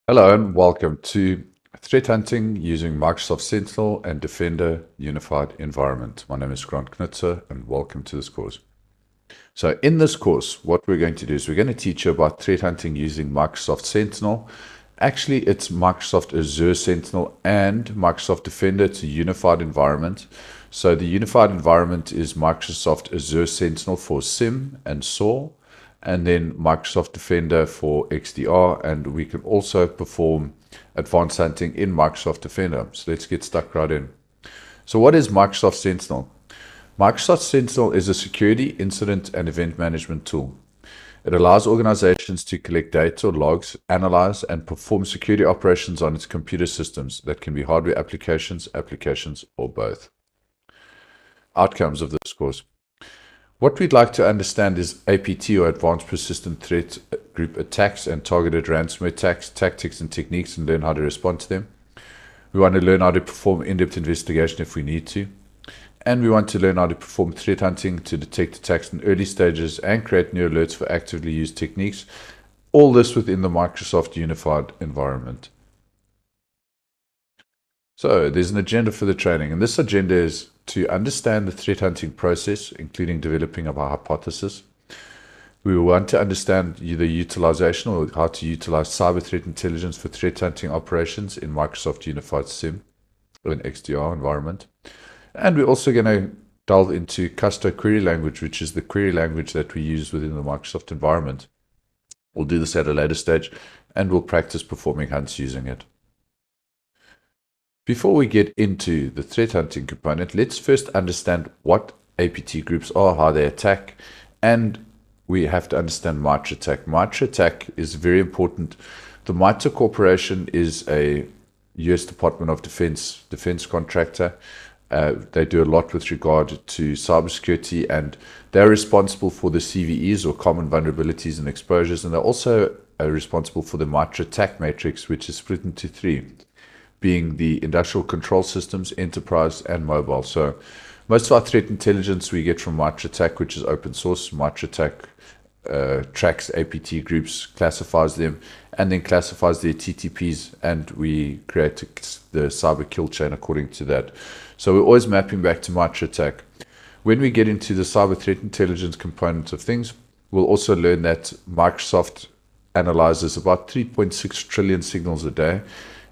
Hello and welcome to Threat Hunting using Microsoft Sentinel and Defender Unified Environment. My name is Grant Knutzer and welcome to this course. So in this course, what we're going to do is we're going to teach you about threat hunting using Microsoft Sentinel. Actually, it's Microsoft Azure Sentinel and Microsoft Defender. It's a unified environment. So the unified environment is Microsoft Azure Sentinel for SIEM and SOAR, and then Microsoft Defender for XDR, and we can also perform advanced hunting in Microsoft Defender. So let's get stuck right in. So what is Microsoft Sentinel? Microsoft Sentinel is a security, incident, and event management tool. It allows organizations to collect data or logs, analyze, and perform security operations on its computer systems that can be hardware applications, or both. Outcomes of this course. What we'd like to understand is APT, or Advanced Persistent Threat Group attacks and targeted ransomware attacks, tactics and techniques, and learn how to respond to them. We want to learn how to perform in-depth investigation if we need to. And we want to learn how to perform threat hunting to detect attacks in early stages and create new alerts for actively used techniques. All this within the Microsoft Unified environment. So there's an agenda for the training, and this agenda is to understand the threat hunting process, including developing of a hypothesis. We want to understand the utilization, or how to utilize cyber threat intelligence for threat hunting operations in Microsoft Unified SIEM or an XDR environment. And we're also going to delve into Kusto query language, which is the query language that we use within the Microsoft environment. We'll do this at a later stage, and we'll practice performing hunts using it. Before we get into the threat hunting component, let's first understand what APT groups are, how they attack, and we have to understand MITRE ATT&CK. MITRE ATT&CK is very important. The MITRE Corporation is a US Department of defense contractor. They do a lot with regard to cybersecurity, and they're responsible for the CVEs, or common vulnerabilities and exposures, and they're also responsible for the MITRE ATT&CK matrix, which is split into three, being the industrial control systems, enterprise, and mobile. So most of our threat intelligence we get from MITRE ATT&CK, which is open source. MITRE ATT&CK tracks APT groups, classifies them, and then classifies their TTPs, and we create the cyber kill chain according to that. So we're always mapping back to MITRE ATT&CK. When we get into the cyber threat intelligence component of things, we'll also learn that Microsoft analyzes about 3.6 trillion signals a day,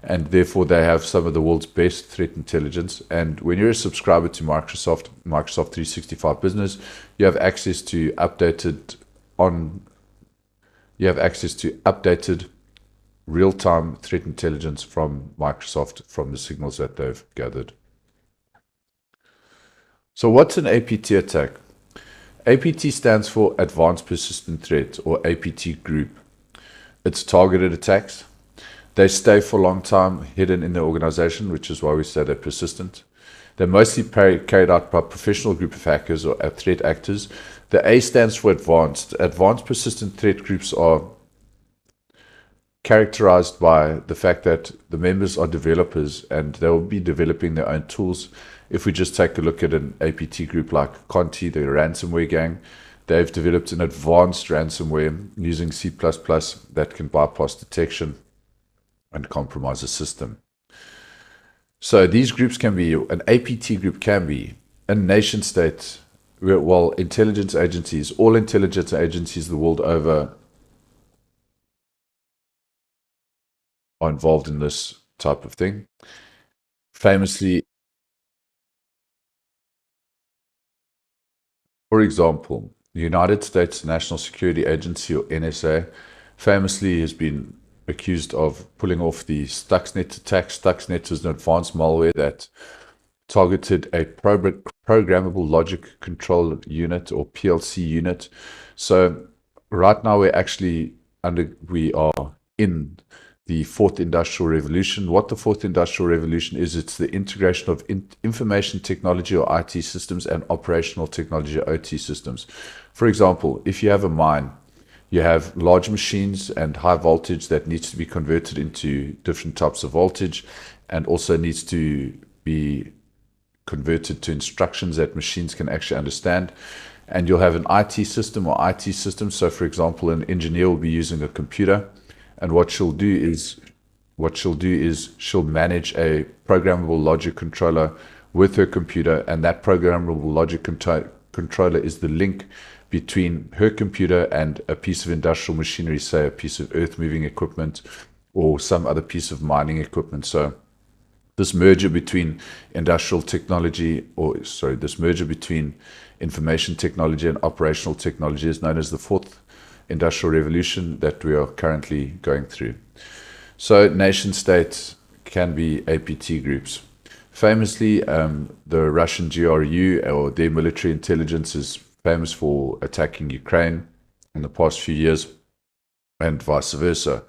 and therefore they have some of the world's best threat intelligence. And when you're a subscriber to Microsoft 365 Business, you have access to updated real-time threat intelligence from Microsoft from the signals that they've gathered. So what's an APT attack? APT stands for Advanced Persistent Threat, or APT group. It's targeted attacks. They stay for a long time hidden in the organization, which is why we say they're persistent. They're mostly carried out by professional group of hackers or threat actors. The A stands for advanced. Advanced persistent threat groups are characterized by the fact that the members are developers, and they will be developing their own tools. If we just take a look at an APT group like Conti, the ransomware gang, they've developed an advanced ransomware using C++ that can bypass detection and compromise a system. So these groups can be, an APT group can be a nation state, well, intelligence agencies, all intelligence agencies the world over are involved in this type of thing. Famously, for example, the United States National Security Agency, or NSA, famously has been accused of pulling off the Stuxnet attack. Stuxnet is an advanced malware that targeted a programmable logic control unit, or PLC unit. So right now we are in the fourth industrial revolution. What the fourth industrial revolution is, it's the integration of information technology, or IT systems, and operational technology, or OT systems. For example, if you have a mine, you have large machines and high voltage that needs to be converted into different types of voltage, and also needs to be converted to instructions that machines can actually understand. And you'll have an IT system, or IT systems. So for example, an engineer will be using a computer, and what she'll do is what she'll do is she'll manage a programmable logic controller with her computer, and that programmable logic controller is the link between her computer and a piece of industrial machinery, say a piece of earth moving equipment or some other piece of mining equipment. So this merger between industrial technology, this merger between information technology and operational technology is known as the fourth industrial revolution that we are currently going through. So nation states can be APT groups. Famously, the Russian GRU, or their military intelligence, is famous for attacking Ukraine in the past few years, and vice versa.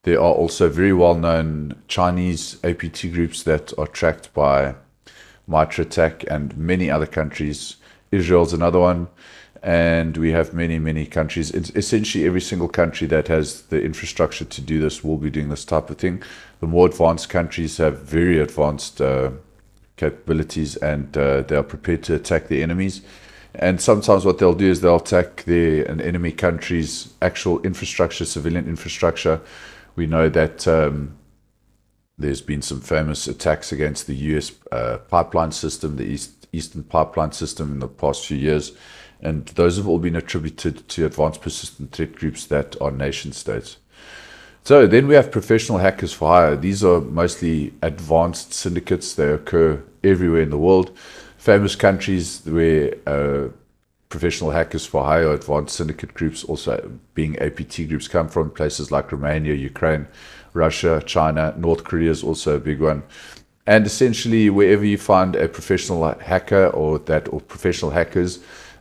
There are also very well-known Chinese APT groups that are tracked by MitraTac and many other countries. Israel's another one, and we have many, many countries. Essentially, every single country that has the infrastructure to do this will be doing this type of thing. The more advanced countries have very advanced capabilities, and they are prepared to attack their enemies. And sometimes what they'll do is they'll attack an enemy country's actual infrastructure, civilian infrastructure. We know that there's been some famous attacks against the US pipeline system, the Eastern pipeline system, in the past few years. And those have all been attributed to advanced persistent threat groups that are nation states. So then we have professional hackers for hire. These are mostly advanced syndicates. They occur everywhere in the world. Famous countries where professional hackers for hire, advanced syndicate groups, also being APT groups, come from places like Romania, Ukraine, Russia, China. North Korea is also a big one. And essentially, wherever you find a professional hacker or professional hackers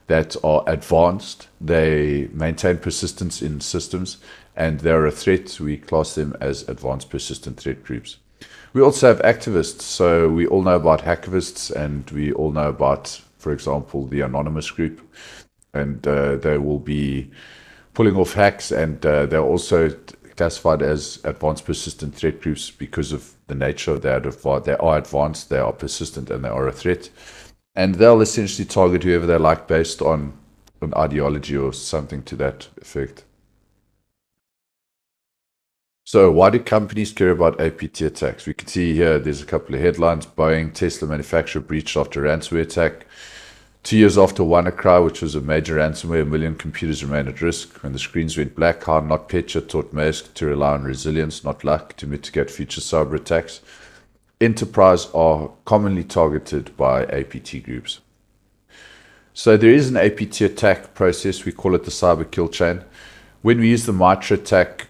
that are advanced, they maintain persistence in systems, and they're a threat. We class them as advanced persistent threat groups. We also have activists. So we all know about hacktivists, and we all know about, for example, the anonymous group. And they will be pulling off hacks, and they're also classified as advanced persistent threat groups because of the nature of that. They are advanced, they are persistent, and they are a threat. And they'll essentially target whoever they like based on an ideology or something to that effect. So why do companies care about APT attacks? We can see here there's a couple of headlines. Boeing, Tesla manufacturer breached after ransomware attack. 2 years after WannaCry, which was a major ransomware, 1 million computers remain at risk. When the screens went black, how NotPetya taught Maersk to rely on resilience, not luck, to mitigate future cyber attacks. Enterprise are commonly targeted by APT groups. So there is an APT attack process. We call it the cyber kill chain. When we use the MitraTac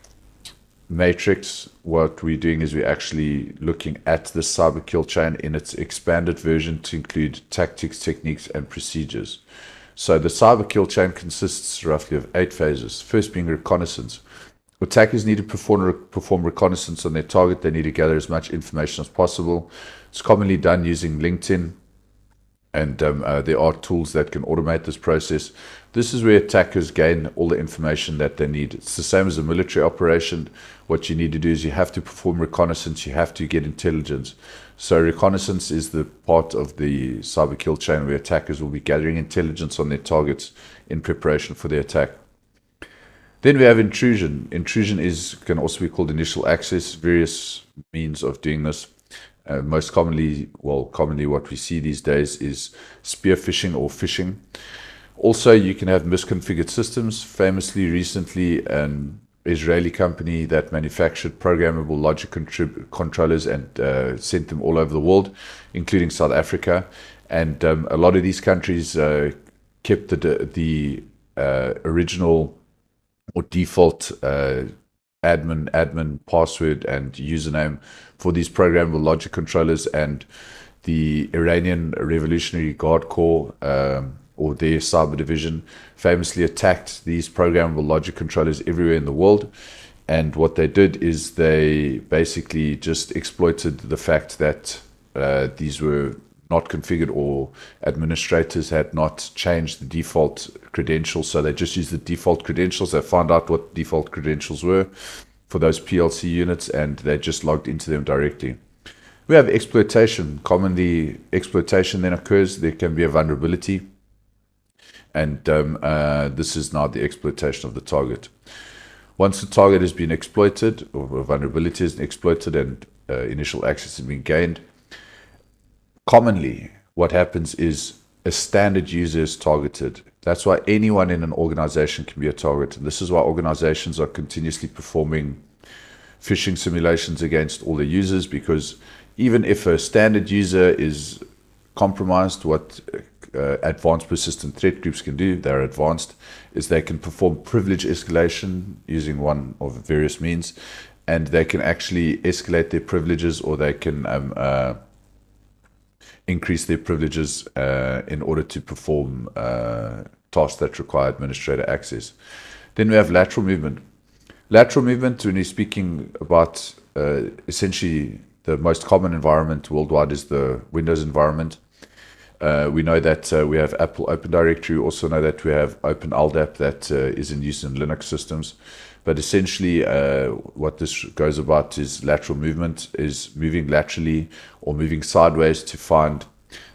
matrix, what we're doing is we're actually looking at the cyber kill chain in its expanded version to include tactics, techniques, and procedures. So the cyber kill chain consists roughly of 8 phases. First being reconnaissance. Attackers need to perform reconnaissance on their target. They need to gather as much information as possible. It's commonly done using LinkedIn, and there are tools that can automate this process. This is where attackers gain all the information that they need. It's the same as a military operation. What you need to do is you have to perform reconnaissance. You have to get intelligence. So reconnaissance is the part of the cyber kill chain where attackers will be gathering intelligence on their targets in preparation for the attack. Then we have intrusion. Intrusion can also be called initial access, various means of doing this. Most commonly what we see these days is spear phishing or phishing. Also, you can have misconfigured systems. Famously, recently, an Israeli company that manufactured programmable logic controllers and sent them all over the world, including South Africa. And a lot of these countries kept the original or default admin password and username for these programmable logic controllers, and the Iranian Revolutionary Guard Corps or their cyber division famously attacked these programmable logic controllers everywhere in the world. And what they did is they basically just exploited the fact that these were not configured, or administrators had not changed the default credentials. So they just used the default credentials. They found out what default credentials were for those PLC units, and they just logged into them directly. We have exploitation. Commonly, exploitation then occurs. There can be a vulnerability, and this is now the exploitation of the target. Once the target has been exploited, or a vulnerability has been exploited and initial access has been gained, commonly what happens is a standard user is targeted. That's why anyone in an organization can be a target. And this is why organizations are continuously performing phishing simulations against all the users, because even if a standard user is compromised, what advanced persistent threat groups can do, they're advanced, is they can perform privilege escalation using one of various means, and they can actually escalate their privileges, or they can increase their privileges in order to perform tasks that require administrator access. Then we have lateral movement. Lateral movement, when we're speaking about essentially the most common environment worldwide is the Windows environment. We know that we have Apple Open Directory. We also know that we have Open LDAP that is in use in Linux systems. But essentially, what this goes about is lateral movement, is moving laterally or moving sideways to find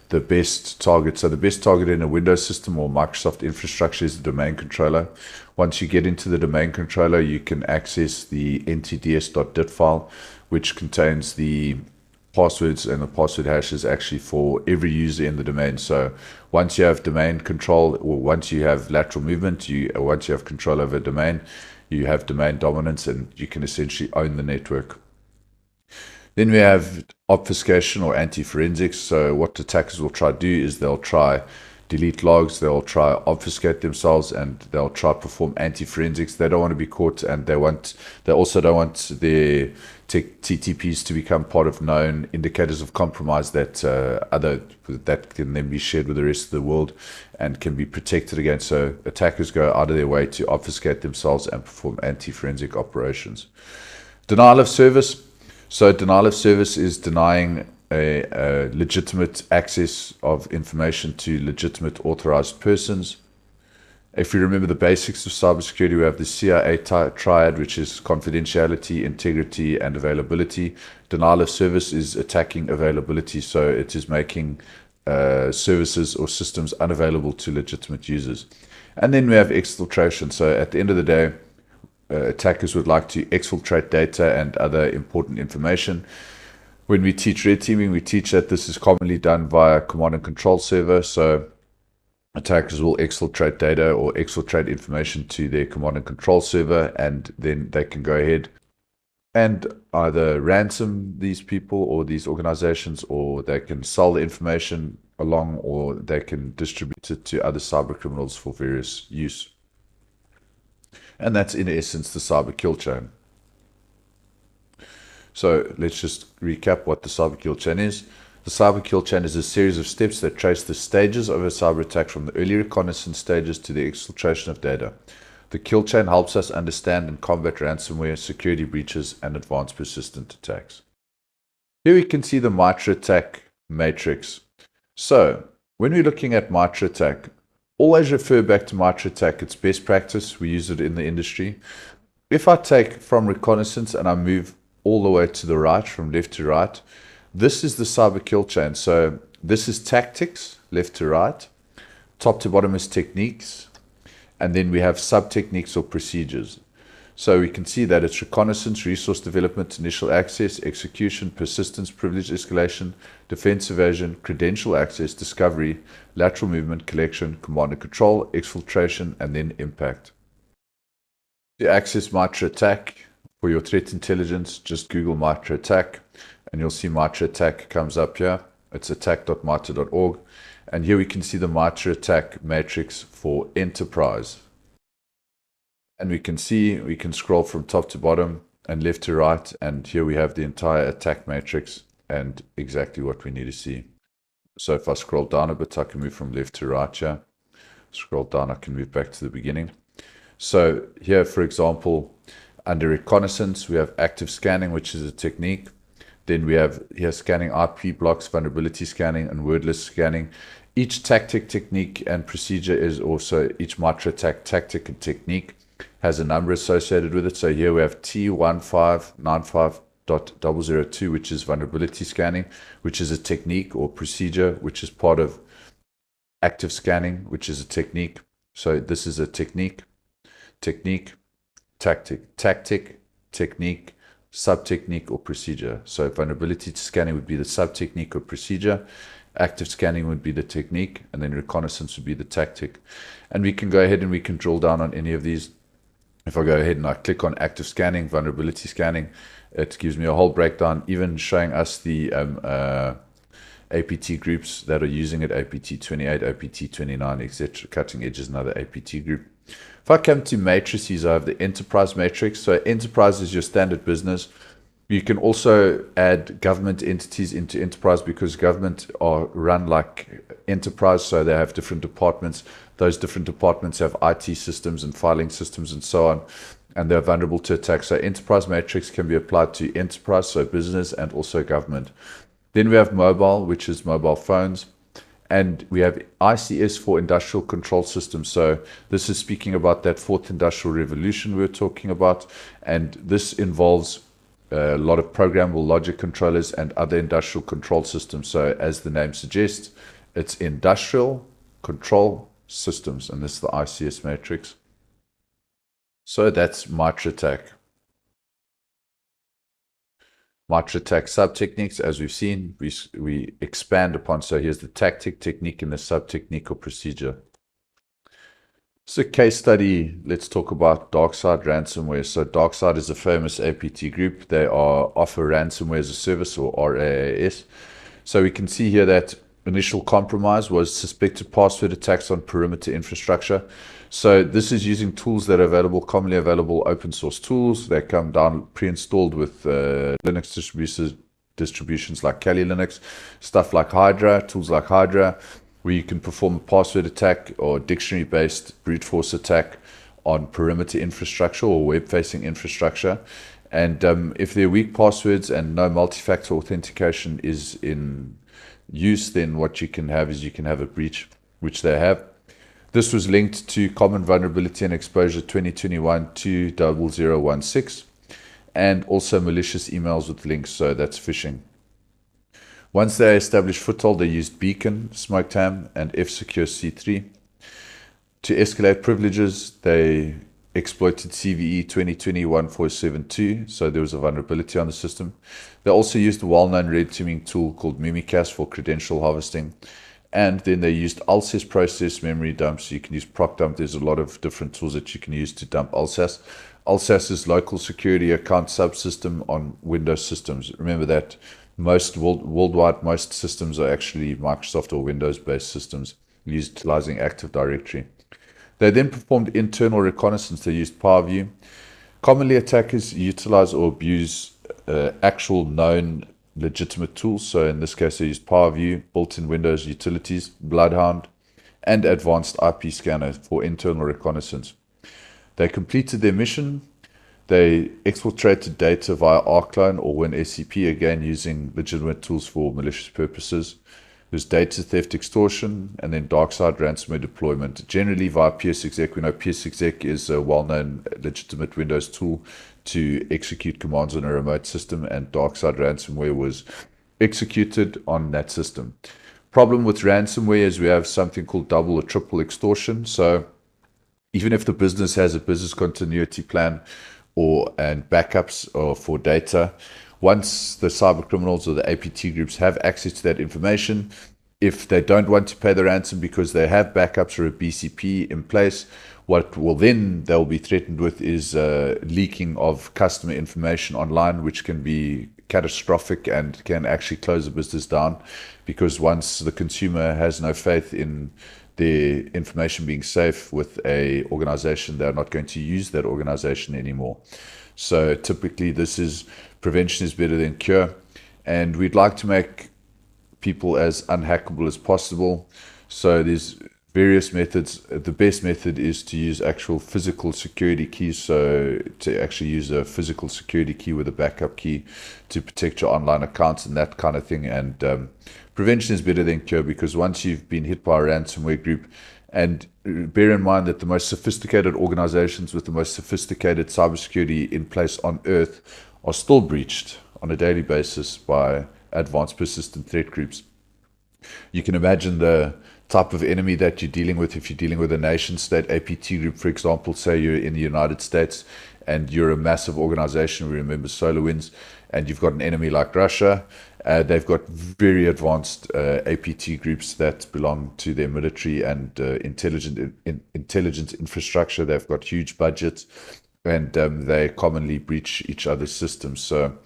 the best target. So the best target in a Windows system or Microsoft infrastructure is the domain controller. Once you get into the domain controller, you can access the ntds.dit file, which contains the passwords and the password hashes actually for every user in the domain. So once you have domain control, or once you have lateral movement, once you have control over a domain, you have domain dominance, and you can essentially own the network. Then we have obfuscation or anti-forensics. So what attackers will try to do is they'll try delete logs, they'll try obfuscate themselves, and they'll try perform anti-forensics. They don't want to be caught, and they also don't want their TTPs to become part of known indicators of compromise that that can then be shared with the rest of the world and can be protected against. So attackers go out of their way to obfuscate themselves and perform anti-forensic operations. Denial of service. So denial of service is denying a legitimate access of information to legitimate authorized persons. If we remember the basics of cybersecurity, we have the CIA triad, which is confidentiality, integrity, and availability. Denial of service is attacking availability, so it is making services or systems unavailable to legitimate users. And then we have exfiltration. So at the end of the day, attackers would like to exfiltrate data and other important information. When we teach red teaming, we teach that this is commonly done via command and control server. So attackers will exfiltrate data or exfiltrate information to their command and control server, and then they can go ahead and either ransom these people or these organizations, or they can sell the information along, or they can distribute it to other cyber criminals for various use. And that's in essence the cyber kill chain. So let's just recap what the cyber kill chain is. The cyber kill chain is a series of steps that trace the stages of a cyber attack from the early reconnaissance stages to the exfiltration of data. The kill chain helps us understand and combat ransomware, security breaches, and advanced persistent attacks. Here we can see the MITRE ATT&CK matrix. So when we're looking at MITRE ATT&CK, always refer back to MITRE ATT&CK. It's best practice. We use it in the industry. If I take from reconnaissance and I move all the way to the right, from left to right, this is the cyber kill chain. So this is tactics, left to right. Top to bottom is techniques. And then we have sub-techniques or procedures. So we can see that it's reconnaissance, resource development, initial access, execution, persistence, privilege escalation, defense evasion, credential access, discovery, lateral movement, collection, command and control, exfiltration, and then impact. To access MITRE ATT&CK for your threat intelligence, just Google MITRE ATT&CK, and you'll see MITRE ATT&CK comes up here. It's attack.mitre.org. And here we can see the MITRE ATT&CK matrix for enterprise. And we can see, we can scroll from top to bottom and left to right. And here we have the entire attack matrix and exactly what we need to see. So if I scroll down a bit, I can move from left to right here. Scroll down, I can move back to the beginning. So here, for example, under reconnaissance, we have active scanning, which is a technique. Then we have here scanning IP blocks, vulnerability scanning, and wordless scanning. Each tactic, technique, and procedure is also, each MITRE ATT&CK tactic and technique has a number associated with it. So here we have T1595.002, which is vulnerability scanning, which is a technique or procedure, which is part of active scanning, which is a technique. So this is a technique, tactic, technique, sub-technique, or procedure. So vulnerability scanning would be the sub-technique or procedure, active scanning would be the technique, and then reconnaissance would be the tactic. And we can go ahead and we can drill down on any of these. If I go ahead and I click on active scanning, vulnerability scanning, it gives me a whole breakdown, even showing us the APT groups that are using it, APT 28, APT 29, etc. Cutting Edge is another APT group. If I come to matrices, I have the enterprise matrix. So enterprise is your standard business. You can also add government entities into enterprise because government are run like enterprise, so they have different departments. Those different departments have IT systems and filing systems and so on, and they're vulnerable to attacks. So enterprise matrix can be applied to enterprise, so business, and also government. Then we have mobile, which is mobile phones. And we have ICS for industrial control systems. So this is speaking about that fourth industrial revolution we were talking about. And this involves a lot of programmable logic controllers and other industrial control systems. So as the name suggests, it's industrial control systems. And this is the ICS matrix. So that's MITRE ATT&CK. MITRE ATT&CK sub-techniques, as we've seen, we expand upon. So here's the tactic, technique, and the sub-technique or procedure. So case study, let's talk about DarkSide ransomware. So DarkSide is a famous APT group. They offer ransomware as a service, or RAAS. So we can see here that initial compromise was suspected password attacks on perimeter infrastructure. So this is using tools that are available, commonly available open source tools. They come down pre-installed with Linux distributions like Kali Linux, stuff like Hydra, tools like Hydra, where you can perform a password attack or dictionary-based brute force attack on perimeter infrastructure or web-facing infrastructure. And if they're weak passwords and no multi-factor authentication is in use, then what you can have is you can have a breach, which they have. This was linked to Common Vulnerability and Exposure 2021-20016, and also malicious emails with links, so that's phishing. Once they established foothold, they used Beacon, Smoketown, and F-Secure C3. To escalate privileges, they exploited CVE 2020-1472, so there was a vulnerability on the system. They also used a well-known red teaming tool called Mimikatz for credential harvesting. And then they used Alsace process memory dumps. So you can use proc dump. There's a lot of different tools that you can use to dump Alsace. Alsace is local security account subsystem on Windows systems. Remember that worldwide, most systems are actually Microsoft or Windows-based systems utilizing Active Directory. They then performed internal reconnaissance. They used PowerView. Commonly, attackers utilize or abuse actual known legitimate tools. So in this case, they used PowerView, built-in Windows utilities, Bloodhound, and advanced IP scanner for internal reconnaissance. They completed their mission. They exfiltrated data via rclone or WinSCP, again using legitimate tools for malicious purposes. There's data theft extortion, and then DarkSide ransomware deployment, generally via PSExec. We know PSExec is a well-known legitimate Windows tool to execute commands on a remote system, and DarkSide ransomware was executed on that system. Problem with ransomware is we have something called double or triple extortion. So even if the business has a business continuity plan and backups or for data, once the cyber criminals or the APT groups have access to that information, if they don't want to pay the ransom because they have backups or a BCP in place, what will then they'll be threatened with is leaking of customer information online, which can be catastrophic and can actually close the business down, because once the consumer has no faith in their information being safe with a organization, they're not going to use that organization anymore. So typically prevention is better than cure, and we'd like to make people as unhackable as possible. So there's various methods. The best method is to use actual physical security keys, so to actually use a physical security key with a backup key to protect your online accounts and that kind of thing. And prevention is better than cure, because once you've been hit by a ransomware group, and bear in mind that the most sophisticated organizations with the most sophisticated cybersecurity in place on earth are still breached on a daily basis by advanced persistent threat groups. You can imagine the type of enemy that you're dealing with if you're dealing with a nation state APT group, for example. Say you're in the United States and you're a massive organization, we remember SolarWinds, and you've got an enemy like Russia, they've got very advanced APT groups that belong to their military and intelligence infrastructure. They've got huge budgets, and they commonly breach each other's systems. So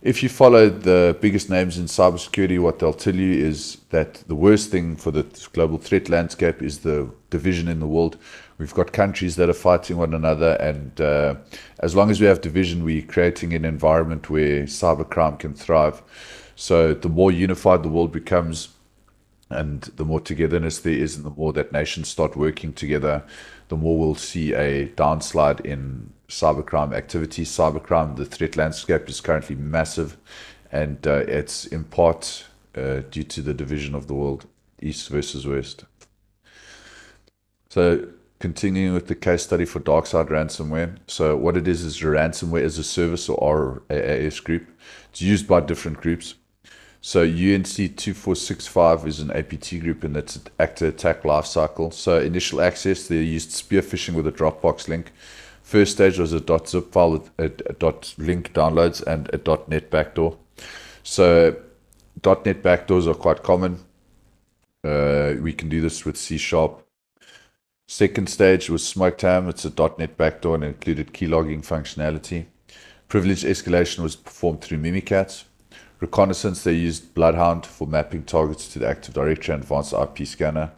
if you follow the biggest names in cybersecurity, what they'll tell you is that the worst thing for the global threat landscape is the division in the world. We've got countries that are fighting one another, and as long as we have division, we're creating an environment where cybercrime can thrive. So the more unified the world becomes, and the more togetherness there is, and the more that nations start working together, the more we'll see a downslide in cybercrime activity. Cybercrime, the threat landscape is currently massive, and it's in part due to the division of the world, east versus west. So continuing with the case study for dark-side ransomware. So what it is a ransomware as a service, or RAS group. It's used by different groups. So UNC 2465 is an APT group, and that's an actor attack lifecycle. So initial access, they used spear phishing with a Dropbox link. First stage was a .zip file with a .link downloads and a .net backdoor. So .net backdoors are quite common. We can do this with C#. Second stage was smoked ham. It's a .net backdoor and included keylogging functionality. Privilege escalation was performed through Mimikatz. Reconnaissance, they used Bloodhound for mapping targets to the Active Directory and Advanced IP Scanner.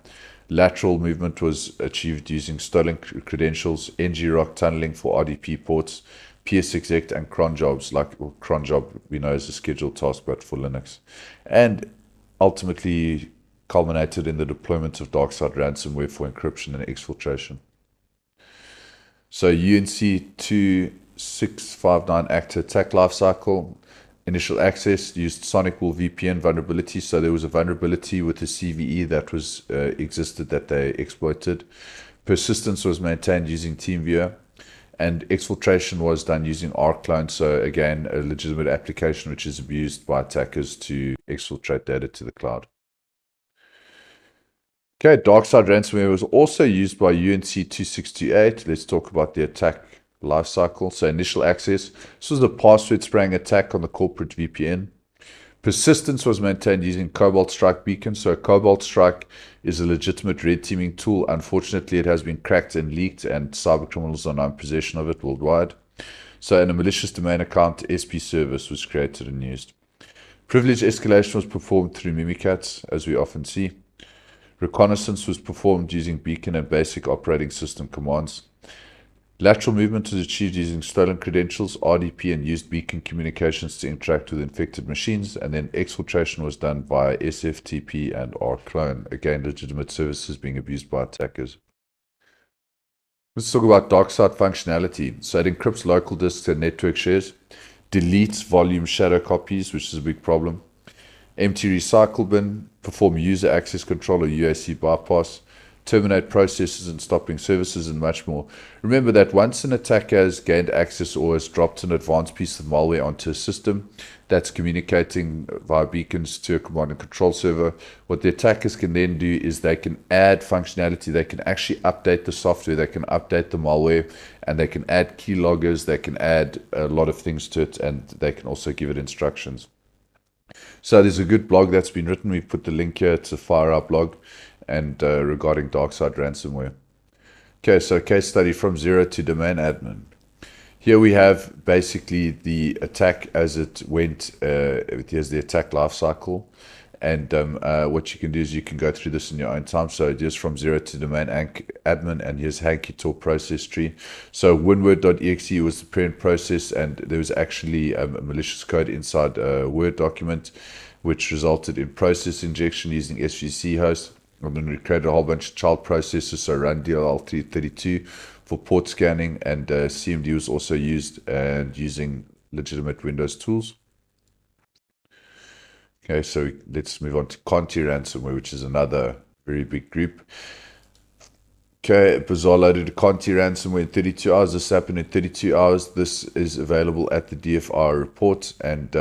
Lateral movement was achieved using stolen credentials, NG-ROC tunneling for RDP ports, PSExec and cron jobs, cron job we know as a scheduled task, but for Linux. And ultimately culminated in the deployment of dark-side ransomware for encryption and exfiltration. So UNC 2659 actor attack lifecycle. Initial access used SonicWall VPN vulnerability. So there was a vulnerability with the CVE that was existed that they exploited. Persistence was maintained using TeamViewer, and exfiltration was done using rclone. So again, a legitimate application which is abused by attackers to exfiltrate data to the cloud. Okay, dark-side ransomware was also used by UNC 2628. Let's talk about the attack lifecycle. So initial access, this was a password spraying attack on the corporate VPN. Persistence was maintained using Cobalt Strike Beacon. So Cobalt Strike is a legitimate red teaming tool. Unfortunately, it has been cracked and leaked, and cybercriminals are now in possession of it worldwide. So in a malicious domain account, SP service was created and used. Privilege escalation was performed through Mimikatz, as we often see. Reconnaissance was performed using Beacon and basic operating system commands. Lateral movement was achieved using stolen credentials, RDP, and used beacon communications to interact with infected machines. And then exfiltration was done via SFTP and rclone. Again, legitimate services being abused by attackers. Let's talk about dark-side functionality. So it encrypts local disks and network shares, deletes volume shadow copies, which is a big problem. Empty recycle bin, perform user access control or UAC bypass, terminate processes and stopping services, and much more. Remember that once an attacker has gained access or has dropped an advanced piece of malware onto a system that's communicating via beacons to a command and control server, what the attackers can then do is they can add functionality. They can actually update the software, they can update the malware, and they can add keyloggers, they can add a lot of things to it, and they can also give it instructions. So there's a good blog that's been written. We've put the link here. It's a FireEye blog, and regarding dark-side ransomware. Okay, so case study from zero to domain admin. Here we have basically the attack as it went. Here's the attack lifecycle, and what you can do is you can go through this in your own time. So just from zero to domain admin, and here's hanky-tor process tree. So winword.exe was the parent process, and there was actually a malicious code inside a Word document, which resulted in process injection using SVC host. And then we created a whole bunch of child processes, so run DLL332 for port scanning, and CMD was also used, and using legitimate Windows tools. Okay, so let's move on to Conti ransomware, which is another very big group. Okay, Bazaar loaded Conti ransomware in 32 hours. This happened in 32 hours. This is available at the DFR report, and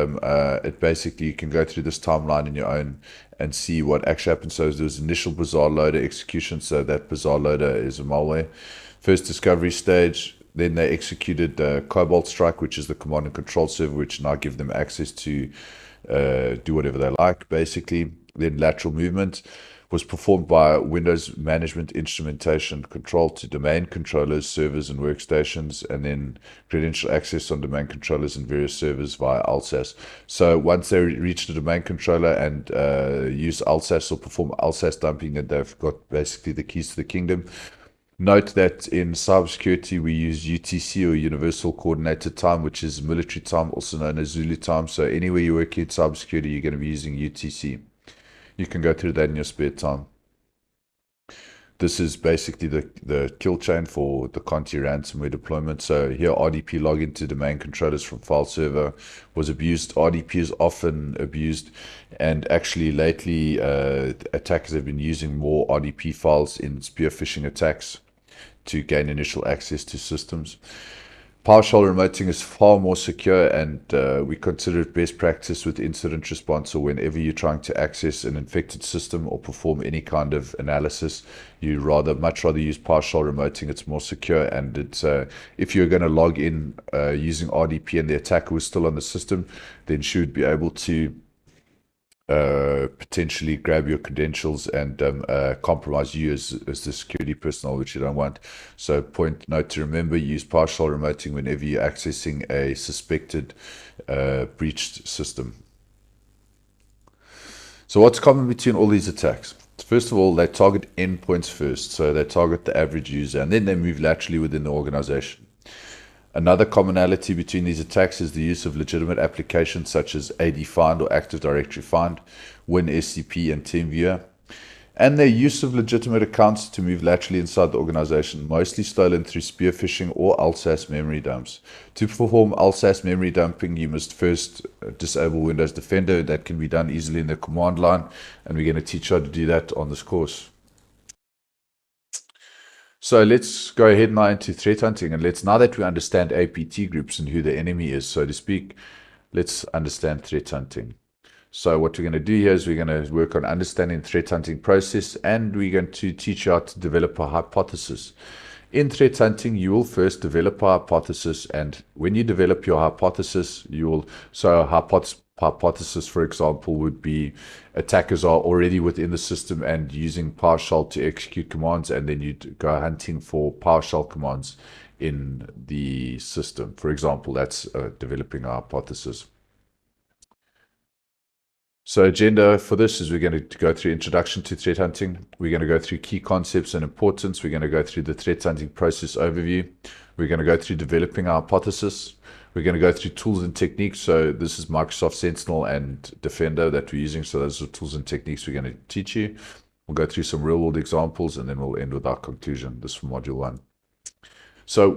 it basically, you can go through this timeline in your own and see what actually happened. So there was initial Bazaar loader execution, so that Bazaar loader is a malware. First discovery stage, Then they executed Cobalt Strike, which is the command and control server, which now give them access to do whatever they like, basically. Then lateral movement was performed by Windows Management Instrumentation Control to domain controllers, servers, and workstations, and then credential access on domain controllers and various servers via ALSAS. So once they reach the domain controller and use ALSAS or perform ALSAS dumping, then they've got basically the keys to the kingdom. Note that in cybersecurity, we use UTC, or Universal Coordinated Time, which is military time, also known as Zulu time. So anywhere you work in cybersecurity, you're going to be using UTC. You can go through that in your spare time. This is basically the kill chain for the Conti ransomware deployment. So here, RDP login to domain controllers from file server was abused. RDP is often abused, and actually lately attackers have been using more RDP files in spear phishing attacks to gain initial access to systems. PowerShell remoting is far more secure, and we consider it best practice with incident response, or whenever you're trying to access an infected system or perform any kind of analysis, you much rather use PowerShell remoting. It's more secure, and it's if you're going to log in using RDP and the attacker was still on the system, then she would be able to potentially grab your credentials and compromise you as the security personnel, which you don't want. So note to remember, use PowerShell remoting whenever you're accessing a suspected breached system. So what's common between all these attacks? First of all, they target endpoints first. So they target the average user, and then they move laterally within the organization. Another commonality between these attacks is the use of legitimate applications such as AD Find or Active Directory Find, WinSCP, and TeamViewer, and their use of legitimate accounts to move laterally inside the organization, mostly stolen through spear phishing or ALSAS memory dumps. To perform ALSAS memory dumping, you must first disable Windows Defender. That can be done easily in the command line, and we're going to teach you how to do that on this course. So let's go ahead now into threat hunting, and now that we understand APT groups and who the enemy is, so to speak, let's understand threat hunting. So what we're going to do here is we're going to work on understanding the threat hunting process, and we're going to teach you how to develop a hypothesis. In threat hunting, you will first develop a hypothesis, and when you develop your hypothesis, hypothesis, for example, would be attackers are already within the system and using PowerShell to execute commands, and then you'd go hunting for PowerShell commands in the system. For example, that's developing a hypothesis. So agenda for this is we're going to go through introduction to threat hunting. We're going to go through key concepts and importance. We're going to go through the threat hunting process overview. We're going to go through developing our hypothesis. We're going to go through tools and techniques. So this is Microsoft Sentinel and Defender that we're using. So those are tools and techniques we're going to teach you. We'll go through some real world examples, and then we'll end with our conclusion. This is from module 1. So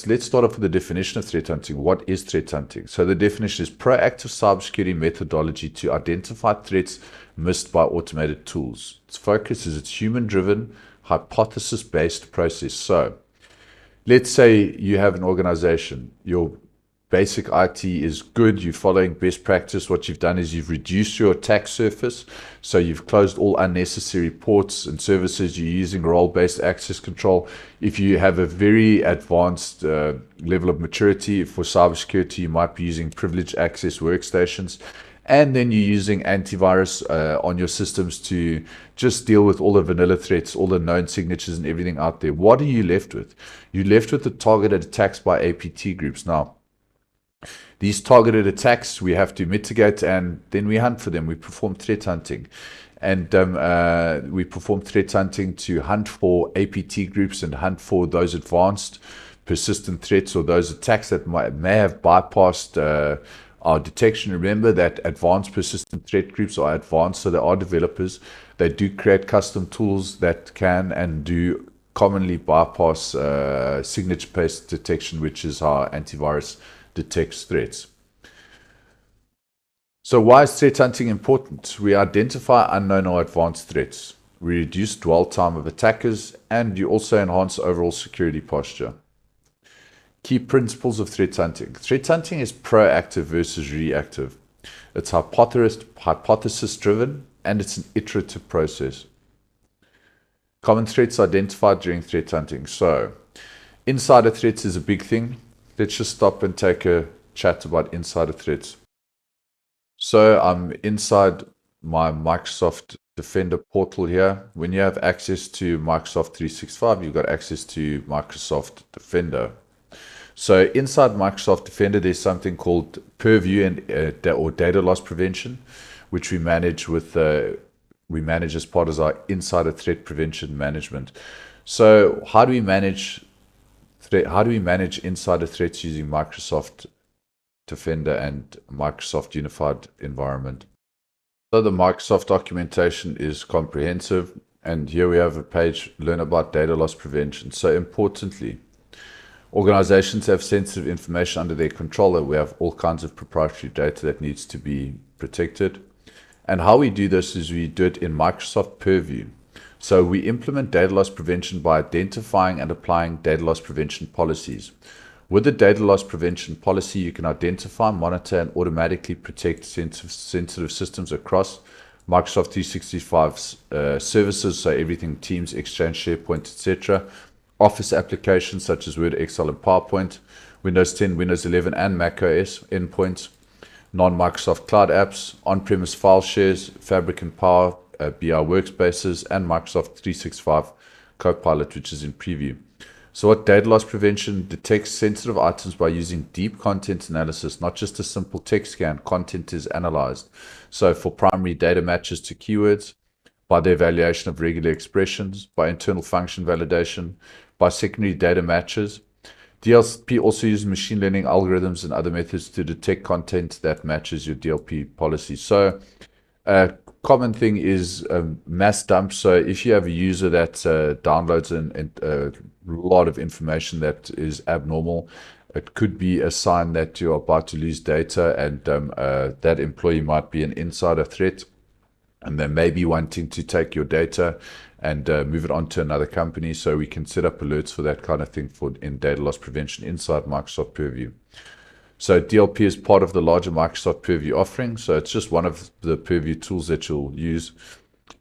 let's start off with the definition of threat hunting. What is threat hunting? So the definition is proactive cybersecurity methodology to identify threats missed by automated tools. Its focus is its human-driven, hypothesis-based process. So let's say you have an organization. Your basic IT is good. You're following best practice. What you've done is you've reduced your attack surface. So you've closed all unnecessary ports and services. You're using role-based access control. If you have a very advanced level of maturity for cybersecurity, you might be using privileged access workstations. And then you're using antivirus on your systems to just deal with all the vanilla threats, all the known signatures and everything out there. What are you left with? You're left with the targeted attacks by APT groups. Now, these targeted attacks we have to mitigate, and then we hunt for them. We perform threat hunting. And we perform threat hunting to hunt for APT groups and hunt for those advanced persistent threats or those attacks that may have bypassed our detection. Remember that advanced persistent threat groups are advanced, so they are developers. They do create custom tools that can and do commonly bypass signature-based detection, which is how antivirus detects threats. So why is threat hunting important? We identify unknown or advanced threats. We reduce dwell time of attackers, and you also enhance overall security posture. Key principles of threat hunting. Threat hunting is proactive versus reactive. It's hypothesis driven, and it's an iterative process. Common threats identified during threat hunting. So Insider threats is a big thing. Let's just stop and take a chat about insider threats. So I'm inside my Microsoft Defender portal here. When you have access to Microsoft 365, you've got access to Microsoft Defender. So inside Microsoft Defender, there's something called Purview and or data loss prevention, which we manage as part of our insider threat prevention management. So how do we manage insider threats using Microsoft Defender and Microsoft Unified Environment? So the Microsoft documentation is comprehensive, and here we have a page, learn about data loss prevention. So importantly, organizations have sensitive information under their control. We have all kinds of proprietary data that needs to be protected. And how we do this is we do it in Microsoft Purview. So we implement data loss prevention by identifying and applying data loss prevention policies. With the data loss prevention policy, you can identify, monitor, and automatically protect sensitive systems across Microsoft 365 services, so everything Teams, Exchange, SharePoint, etc. Office applications such as Word, Excel, and PowerPoint, Windows 10, Windows 11, and macOS endpoints, non-Microsoft cloud apps, on-premise file shares, Fabric and Power, BI workspaces, and Microsoft 365 Copilot, which is in preview. So what data loss prevention detects sensitive items by using deep content analysis, not just a simple text scan. Content is analyzed. So for primary data matches to keywords, by the evaluation of regular expressions, by internal function validation, by secondary data matches. DLP also uses machine learning algorithms and other methods to detect content that matches your DLP policy. So a common thing is mass dump. So if you have a user that downloads a lot of information that is abnormal, it could be a sign that you're about to lose data, and that employee might be an insider threat, and they may be wanting to take your data and move it on to another company. So we can set up alerts for that kind of thing in data loss prevention inside Microsoft Purview. So DLP is part of the larger Microsoft Purview offering. So it's just one of the Purview tools that you'll use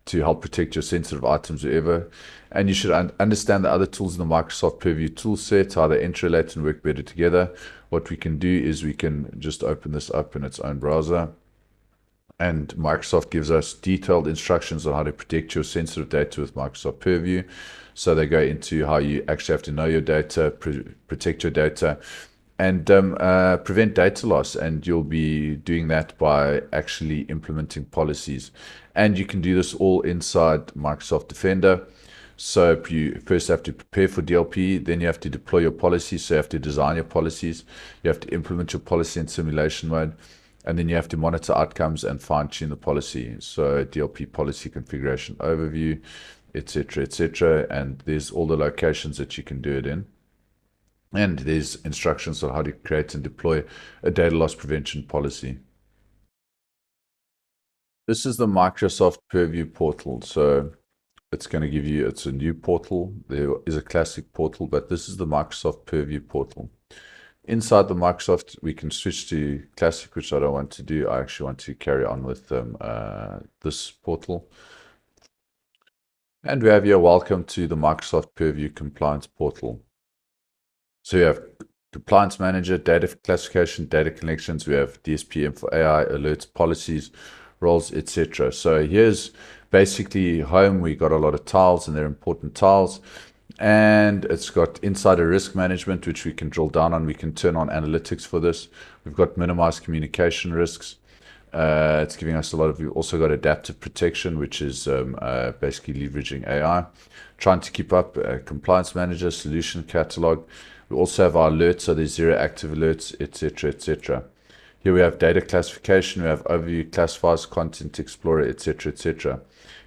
to help protect your sensitive items wherever. And you should understand the other tools in the Microsoft Purview tool set, how they interrelate and work better together. What we can do is we can just open this up in its own browser. And Microsoft gives us detailed instructions on how to protect your sensitive data with Microsoft Purview. So they go into how you actually have to know your data, protect your data, and prevent data loss. And you'll be doing that by actually implementing policies. And you can do this all inside Microsoft Defender. So you first have to prepare for DLP, then you have to deploy your policies. So you have to design your policies. You have to implement your policy in simulation mode. And then you have to monitor outcomes and fine-tune the policy. So DLP policy configuration overview, etc., etc. And there's all the locations that you can do it in. And there's instructions on how to create and deploy a data loss prevention policy. This is the Microsoft Purview portal. So it's going to give you, it's a new portal. There is a classic portal, but this is the Microsoft Purview portal. Inside the Microsoft, we can switch to Classic, which I don't want to do. I actually want to carry on with this portal. And we have here, welcome to the Microsoft Purview Compliance portal. So you have Compliance Manager, Data Classification, Data Connections. We have DSPM for AI, alerts, policies, roles, etc. So here's basically home. We got a lot of tiles, and they're important tiles. And it's got insider risk management, which we can drill down on. We can turn on analytics for this. We've got minimized communication risks. It's giving us a lot of, we've also got adaptive protection, which is basically leveraging AI. Trying to keep up compliance manager, solution catalog. We also have our alerts, so there's 0 active alerts, etc., etc. Here we have data classification, we have overview, classifiers, content explorer, etc., etc.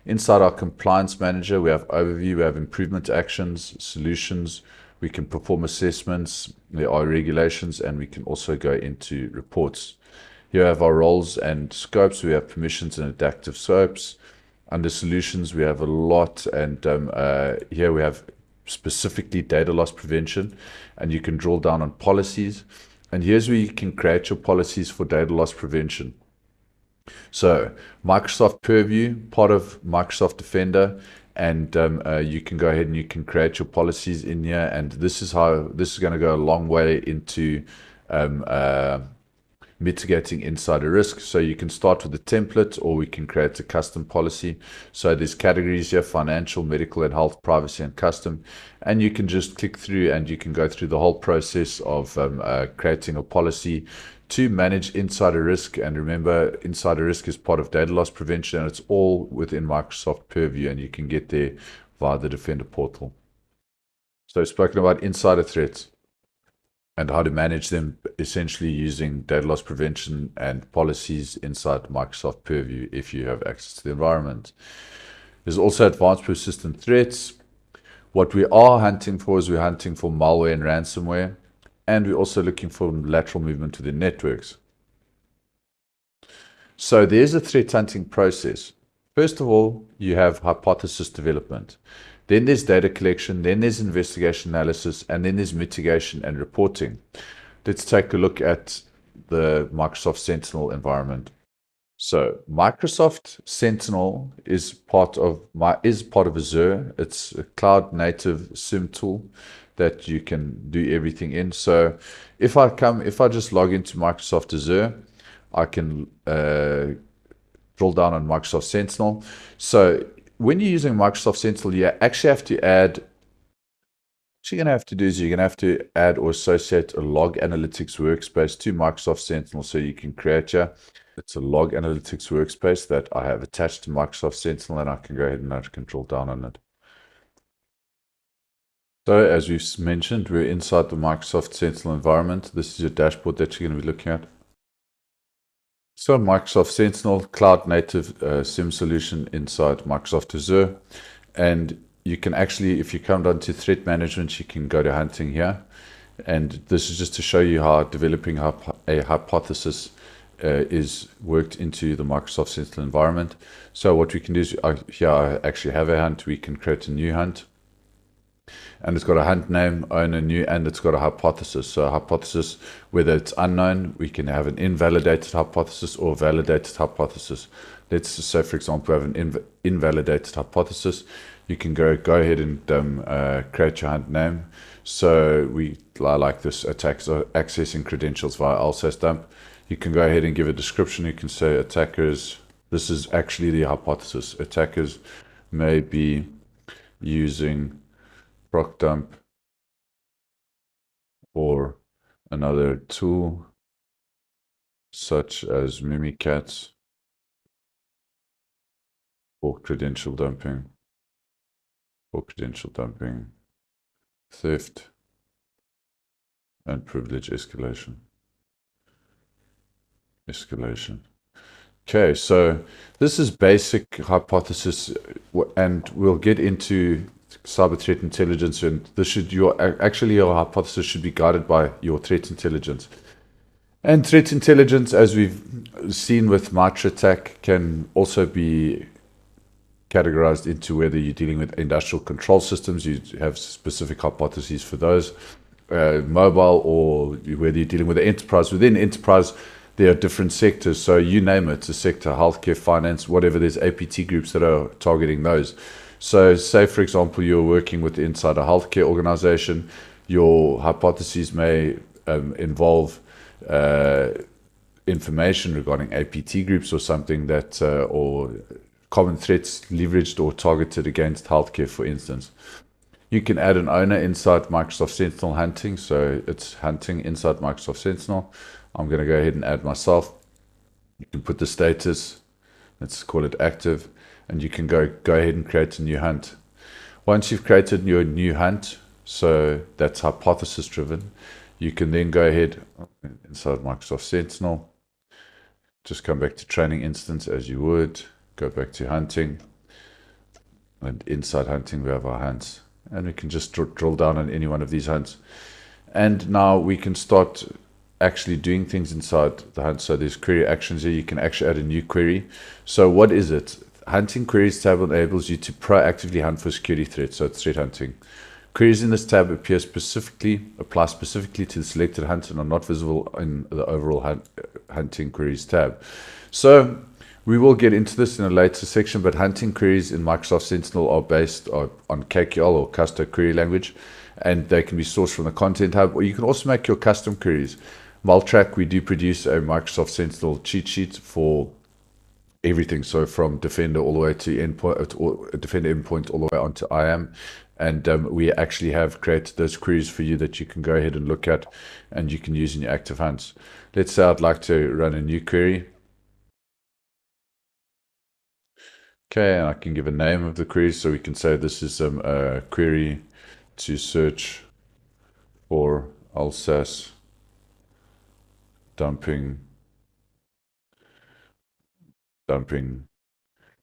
Inside our compliance manager, we have overview, we have improvement actions, solutions, we can perform assessments, there are regulations, and we can also go into reports. Here we have our roles and scopes, we have permissions and adaptive scopes. Under solutions, we have a lot, and here we have specifically data loss prevention, and you can drill down on policies. And here's where you can create your policies for data loss prevention. So Microsoft Purview, part of Microsoft Defender, and you can go ahead and you can create your policies in here. And this is going to go a long way into mitigating insider risk. So you can start with a template, or we can create a custom policy. So there's categories here: financial, medical and health, privacy, and custom. And you can just click through and you can go through the whole process of creating a policy to manage insider risk. And remember, insider risk is part of data loss prevention, and it's all within Microsoft purview, and you can get there via the Defender portal. So I've spoken about insider threats and how to manage them, essentially using data loss prevention and policies inside Microsoft Purview if you have access to the environment. There's also advanced persistent threats. What we are hunting for is we're hunting for malware and ransomware, and we're also looking for lateral movement within networks. So there's a threat hunting process. First of all, you have hypothesis development. Then there's data collection, then there's investigation analysis, and then there's mitigation and reporting. Let's take a look at the Microsoft Sentinel environment. So Microsoft Sentinel is part of Azure. It's a cloud native SIEM tool that you can do everything in. So if I just log into Microsoft Azure, I can drill down on Microsoft Sentinel. So when you're using Microsoft Sentinel, you actually have to add, what you're going to have to do is you're going to have to add or associate a log analytics workspace to Microsoft Sentinel. So you can create it's a log analytics workspace that I have attached to Microsoft Sentinel, and I can go ahead and I can drill down on it. So as we've mentioned, we're inside the Microsoft Sentinel environment. This is your dashboard that you're going to be looking at. So Microsoft Sentinel, cloud native SIEM solution inside Microsoft Azure. And you can actually, if you come down to threat management, you can go to hunting here. And this is just to show you how developing a hypothesis is worked into the Microsoft Sentinel environment. So what we can do is, here I actually have a hunt. We can create a new hunt. And it's got a hunt name, owner, new, and it's got a hypothesis. So a hypothesis, whether it's unknown, we can have an invalidated hypothesis or validated hypothesis. Let's say, for example, we have an invalidated hypothesis. You can go ahead and create your hunt name. So I like this: attacks are accessing credentials via LSAS dump. You can go ahead and give a description. You can say attackers, this is actually the hypothesis. Attackers may be using proc dump or another tool such as Mimikatz for credential dumping, theft, and privilege escalation. Okay, so this is basic hypothesis, and we'll get into cyber threat intelligence, and this should your hypothesis should be guided by your threat intelligence. And threat intelligence, as we've seen with Mitra attack, can also be categorized into whether you're dealing with industrial control systems, you have specific hypotheses for those, mobile, or whether you're dealing with the enterprise. Within enterprise, there are different sectors, so you name it, a sector, healthcare, finance, whatever, there's APT groups that are targeting those. So say, for example, you're working with inside a healthcare organization, your hypotheses may involve information regarding APT groups or something that, or common threats leveraged or targeted against healthcare, for instance. You can add an owner inside Microsoft Sentinel hunting, so it's hunting inside Microsoft Sentinel. I'm going to go ahead and add myself. You can put the status, let's call it active, and you can go ahead and create a new hunt. Once you've created your new hunt, so that's hypothesis driven, you can then go ahead inside Microsoft Sentinel, just come back to training instance as you would, go back to hunting, and inside hunting we have our hunts, and we can just drill down on any one of these hunts. And now we can start actually doing things inside the hunt. So there's query actions here. You can actually add a new query. So what is it? Hunting queries tab enables you to proactively hunt for security threats. So it's threat hunting. Queries in this tab apply specifically to the selected hunt and are not visible in the overall hunting queries tab. So We will get into this in a later section, but hunting queries in Microsoft Sentinel are based on KQL or Kusto query language, and they can be sourced from the Content Hub, or you can also make your custom queries. Multrack, we do produce a Microsoft Sentinel cheat sheet for everything. So from Defender all the way to endpoint, or Defender endpoint all the way onto IAM. And we actually have created those queries for you that you can go ahead and look at and you can use in your active hunts. Let's say I'd like to run a new query. Okay, and I can give a name of the query. So we can say this is a query to search for LSAS dumping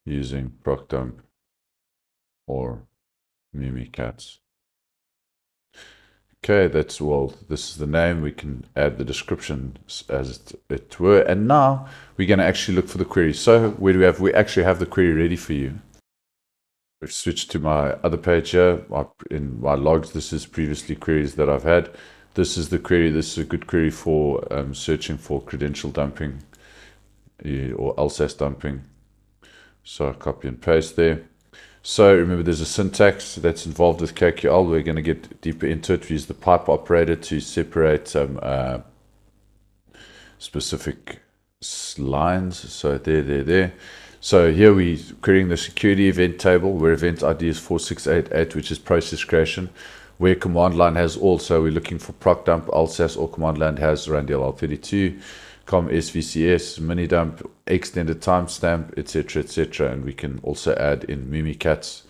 using procdump or Mimikatz. Okay, that's, well, this is the name. We can add the description as it were. And now we're going to actually look for the query. So where do we have? We actually have the query ready for you. We've switched to my other page here. In my logs, this is previously queries that I've had. This is the query. This is a good query for searching for credential dumping or LSAS dumping. So I copy and paste there. So remember, there's a syntax that's involved with KQL. We're going to get deeper into it. We use the pipe operator to separate some specific lines. So there. So here we're querying the security event table, where event ID is 4688, which is process creation, where command line has all. So we're looking for procdump, LSAS, or command line has run DLL32. com SVCS, mini dump, extended timestamp, etc. And we can also add in Mimikatz.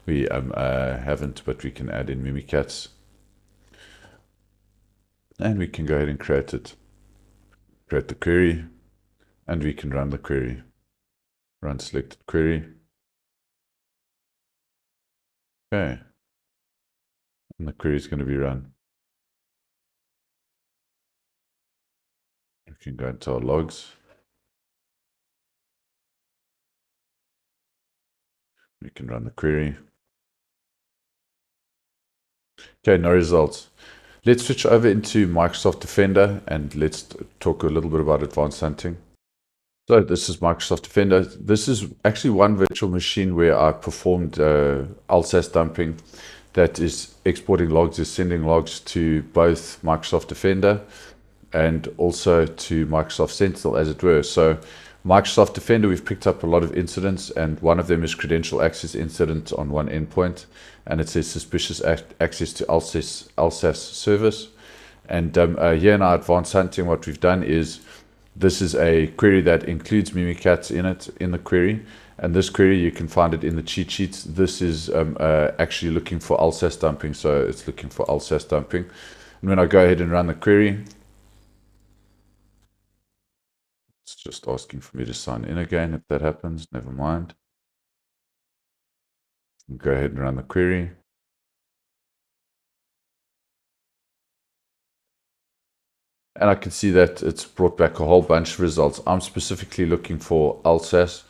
We haven't, but we can add in Mimikatz. And we can go ahead and create it. Create the query, and we can run the query. Run selected query. Okay. And the query is going to be run. We can go into our logs. We can run the query. Okay, no results. Let's switch over into Microsoft Defender and let's talk a little bit about advanced hunting. So this is Microsoft Defender. This is actually one virtual machine where I performed LSAS dumping that is exporting logs, is sending logs to both Microsoft Defender and also to Microsoft Sentinel, as it were. So Microsoft Defender, we've picked up a lot of incidents, and one of them is credential access incident on one endpoint, and it says suspicious access to LSAS service. And here in our advanced hunting, what we've done is, this is a query that includes Mimikatz in it, in the query. And this query, you can find it in the cheat sheets. This is actually looking for LSAS dumping. So it's looking for LSAS dumping. And when I go ahead and run the query, it's just asking for me to sign in again. If that happens, never mind. Go ahead and run the query. And I can see that it's brought back a whole bunch of results. I'm specifically looking for LSAS.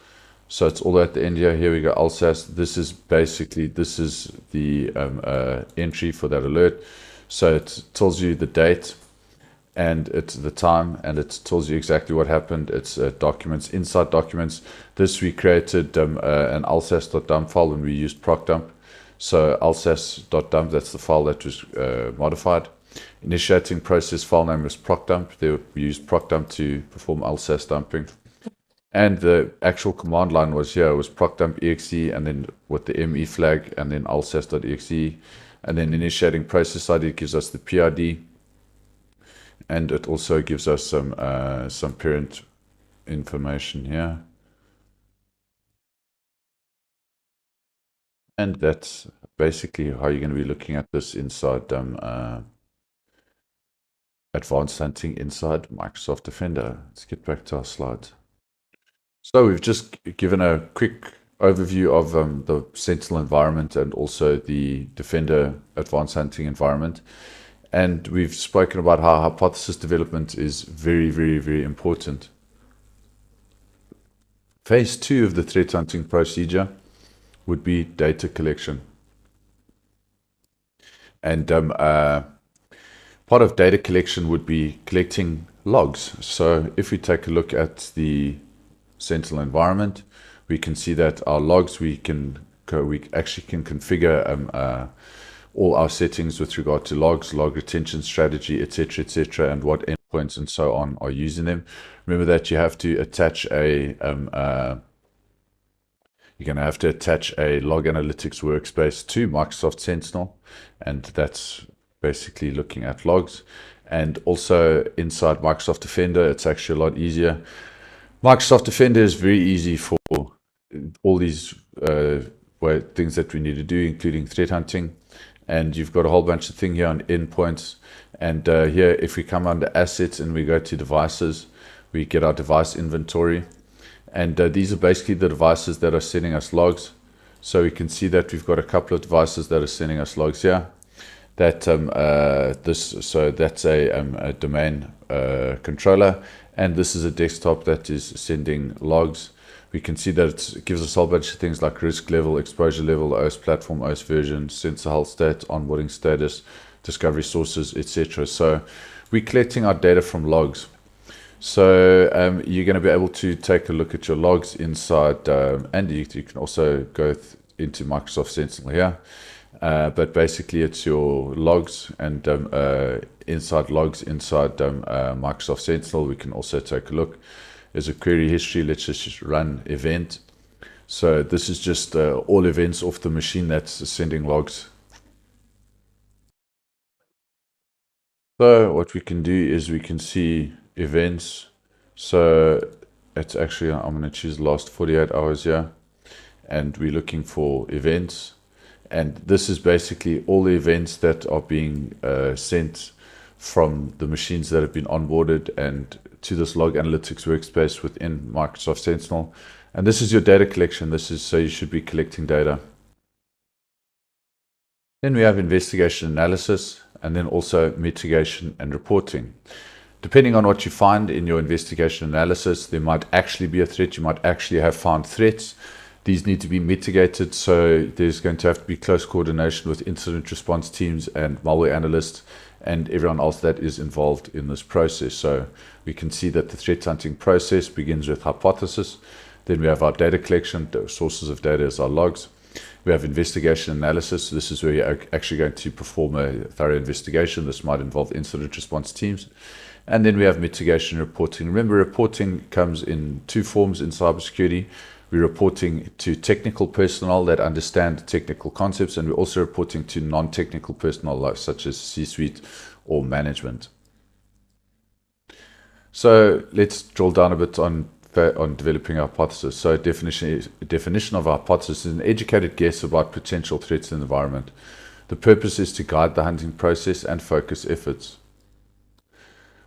So it's all at the end here. Here we go, LSAS. This is basically, this is the entry for that alert. So it tells you the date and it's the time, and it tells you exactly what happened. It's documents, inside documents. This we created an lsas.dump file when we used procdump. So lsas.dump, that's the file that was modified. Initiating process file name was procdump. There we used procdump to perform LSAS dumping. And the actual command line was here, was procdump exe, and then with the ME flag, and then lsas.exe. And then initiating process ID gives us the PID. And it also gives us some parent information here. And that's basically how you're going to be looking at this inside advanced hunting inside Microsoft Defender. Let's get back to our slides. So we've just given a quick overview of the Sentinel environment and also the Defender advanced hunting environment. And we've spoken about how hypothesis development is very, very, very important. Phase 2 of the threat hunting procedure would be data collection. And part of data collection would be collecting logs. So if we take a look at the Sentinel environment, we can see that our logs, we actually can configure all our settings with regard to logs, log retention strategy, etc., and what endpoints and so on are using them. Remember that you have to attach a you're going to have to attach a log analytics workspace to Microsoft Sentinel, and that's basically looking at logs. And also inside Microsoft Defender, it's actually a lot easier. Microsoft Defender is very easy for all these things that we need to do, including threat hunting. And you've got a whole bunch of things here on endpoints. And here, if we come under assets and we go to devices, we get our device inventory. And these are basically the devices that are sending us logs. So we can see that we've got a couple of devices that are sending us logs here. That that's a domain controller, and this is a desktop that is sending logs. We can see that it gives us a whole bunch of things like risk level, exposure level, OS platform, OS version, sensor health stat, onboarding status, discovery sources, etc. So we're collecting our data from logs. So you're going to be able to take a look at your logs inside, and you can also go into Microsoft Sentinel here. But basically, it's your logs, and inside logs, inside Microsoft Sentinel, we can also take a look. There's a query history. Let's just run event. So this is just all events off the machine that's sending logs. So what we can do is we can see events. So it's actually, I'm going to choose last 48 hours here, and we're looking for events. And this is basically all the events that are being sent from the machines that have been onboarded and to this log analytics workspace within Microsoft Sentinel. And this is your data collection. So you should be collecting data. Then we have investigation analysis, and then also mitigation and reporting. Depending on what you find in your investigation analysis, there might actually be a threat. You might actually have found threats. These need to be mitigated, so there's going to have to be close coordination with incident response teams and malware analysts and everyone else that is involved in this process. So we can see that the threat hunting process begins with hypothesis. Then we have our data collection, the sources of data as our logs. We have investigation analysis. This is where you're actually going to perform a thorough investigation. This might involve incident response teams. And then we have mitigation reporting. Remember, reporting comes in two forms in cybersecurity. We're reporting to technical personnel that understand technical concepts, and we're also reporting to non-technical personnel such as C-suite or management. So let's drill down a bit on developing a hypothesis. So definition of a hypothesis is an educated guess about potential threats in the environment. The purpose is to guide the hunting process and focus efforts.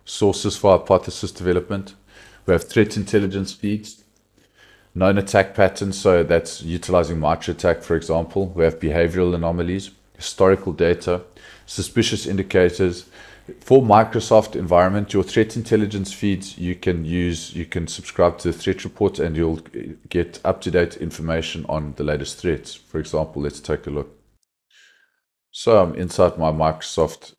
Sources for hypothesis development. We have threat intelligence feeds. Known attack patterns, so that's utilizing MITRE ATT&CK, for example. We have behavioral anomalies, historical data, suspicious indicators. For Microsoft environment, your threat intelligence feeds, you can subscribe to the threat report and you'll get up-to-date information on the latest threats. For example, let's take a look. So I'm inside my Microsoft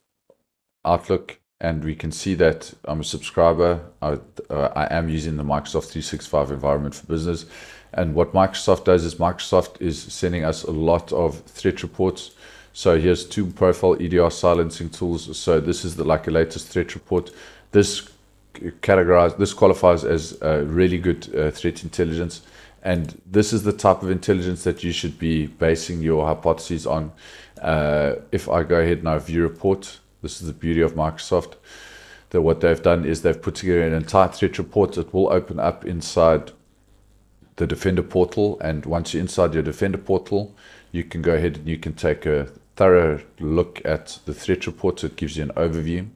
Outlook, and we can see that I'm a subscriber. I am using the Microsoft 365 environment for business. And what Microsoft does is Microsoft is sending us a lot of threat reports. So here's two profile EDR silencing tools. So this is like a latest threat report. This qualifies as really good threat intelligence. And this is the type of intelligence that you should be basing your hypotheses on. If I go ahead and I view report, this is the beauty of Microsoft. That what they've done is they've put together an entire threat report. It will open up inside the Defender portal. And once you're inside your Defender portal, you can go ahead and you can take a thorough look at the threat report. So it gives you an overview.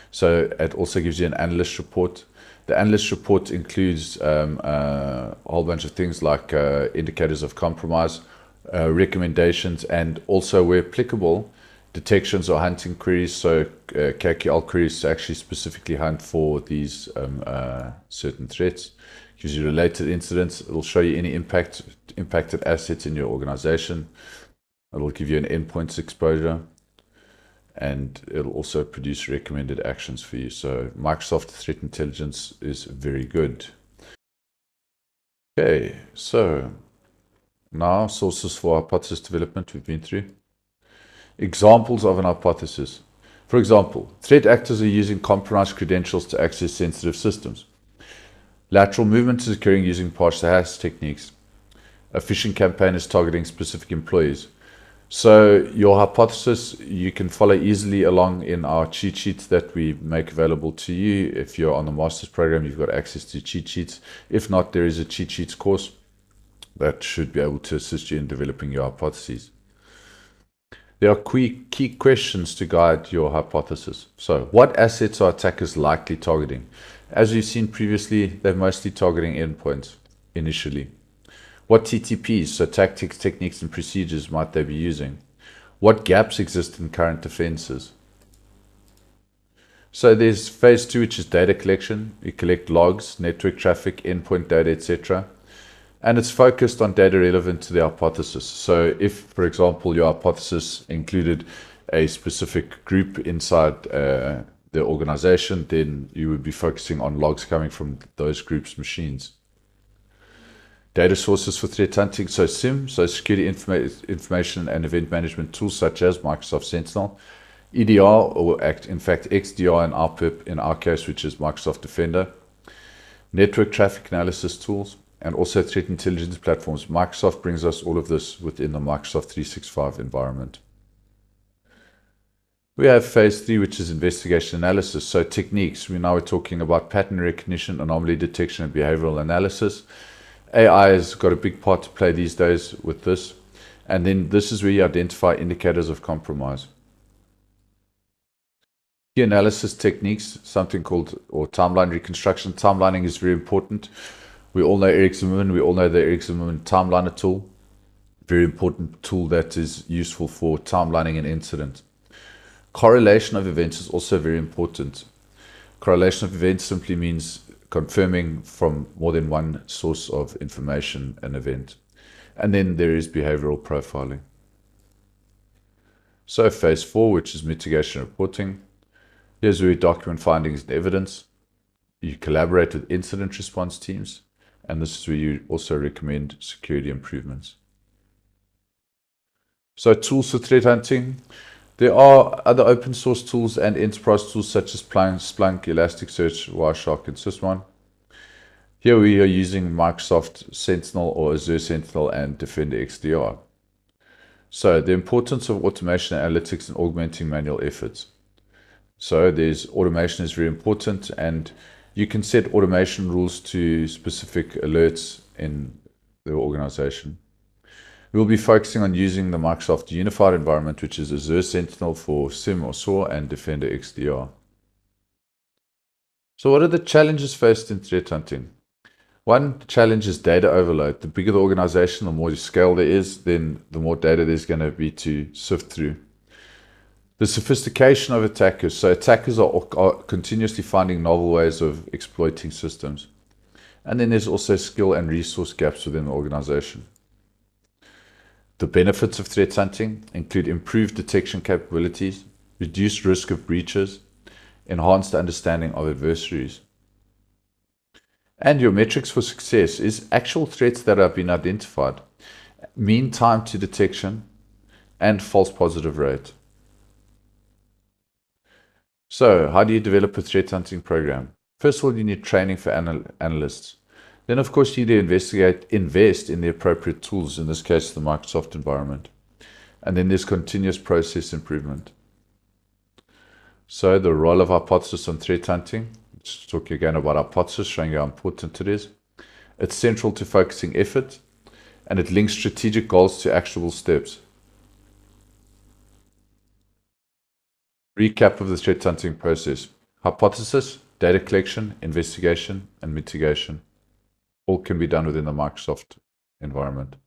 So it also gives you an analyst report. The analyst report includes a whole bunch of things like indicators of compromise, recommendations, and also, where applicable, detections or hunting queries. So KQL queries to actually specifically hunt for these certain threats. Gives you related incidents. It'll show you any impacted assets in your organization. It'll give you an endpoints exposure, and it'll also produce recommended actions for you. So Microsoft Threat Intelligence is very good. Okay, so now sources for hypothesis development we've been through. Examples of an hypothesis. For example, threat actors are using compromised credentials to access sensitive systems. Lateral movement is occurring using partial hash techniques. A phishing campaign is targeting specific employees. So your hypothesis, you can follow easily along in our cheat sheets that we make available to you. If you're on the master's program, you've got access to cheat sheets. If not, there is a cheat sheets course that should be able to assist you in developing your hypotheses. There are key questions to guide your hypothesis. So what assets are attackers likely targeting? As we've seen previously, they're mostly targeting endpoints initially. What TTPs, so tactics, techniques, and procedures might they be using? What gaps exist in current defenses? So there's phase 2, which is data collection. You collect logs, network traffic, endpoint data, etc. And it's focused on data relevant to the hypothesis. So if, for example, your hypothesis included a specific group inside the organization, then you would be focusing on logs coming from those groups' machines. Data sources for threat hunting, so SIEM, so security information and event management tools such as Microsoft Sentinel, EDR, or in fact XDR and RPIP in our case, which is Microsoft Defender, network traffic analysis tools, and also threat intelligence platforms. Microsoft brings us all of this within the Microsoft 365 environment. We have phase 3, which is investigation analysis. So techniques, we're talking about pattern recognition, anomaly detection, and behavioral analysis. AI has got a big part to play these days with this. And then this is where you identify indicators of compromise. Key analysis techniques, something called timeline reconstruction. Timelining is very important. We all know Eric Zimmerman. We all know the Eric Zimmerman timeliner tool. Very important tool that is useful for timelining an incident. Correlation of events is also very important. Correlation of events simply means confirming from more than one source of information an event. And then there is behavioral profiling. So phase 4, which is mitigation reporting. Here's where we document findings and evidence. You collaborate with incident response teams. And this is where you also recommend security improvements. So tools for threat hunting. There are other open source tools and enterprise tools such as Splunk, Elasticsearch, Wireshark, and Sysone. Here we are using Microsoft Sentinel or Azure Sentinel and Defender XDR. So the importance of automation analytics and augmenting manual efforts. So automation is very important, and you can set automation rules to specific alerts in the organization. We'll be focusing on using the Microsoft Unified environment, which is Azure Sentinel for SIEM or SOAR and Defender XDR. So what are the challenges faced in threat hunting? One challenge is data overload. The bigger the organization, the more scale there is, then the more data there's going to be to sift through. The sophistication of attackers. So attackers are continuously finding novel ways of exploiting systems. And then there's also skill and resource gaps within the organization. The benefits of threat hunting include improved detection capabilities, reduced risk of breaches, enhanced understanding of adversaries. And your metrics for success is actual threats that have been identified, mean time to detection, and false positive rate. So how do you develop a threat hunting program? First of all, you need training for analysts. Then, of course, you need to invest in the appropriate tools, in this case, the Microsoft environment. And then there's continuous process improvement. So the role of hypothesis on threat hunting. Let's talk again about hypothesis, showing you how important it is. It's central to focusing effort, and it links strategic goals to actionable steps. Recap of the threat hunting process. Hypothesis, data collection, investigation, and mitigation. All can be done within the Microsoft environment.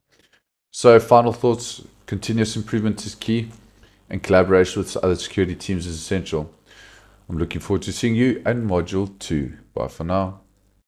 So final thoughts, continuous improvement is key, and collaboration with other security teams is essential. I'm looking forward to seeing you in Module 2. Bye for now.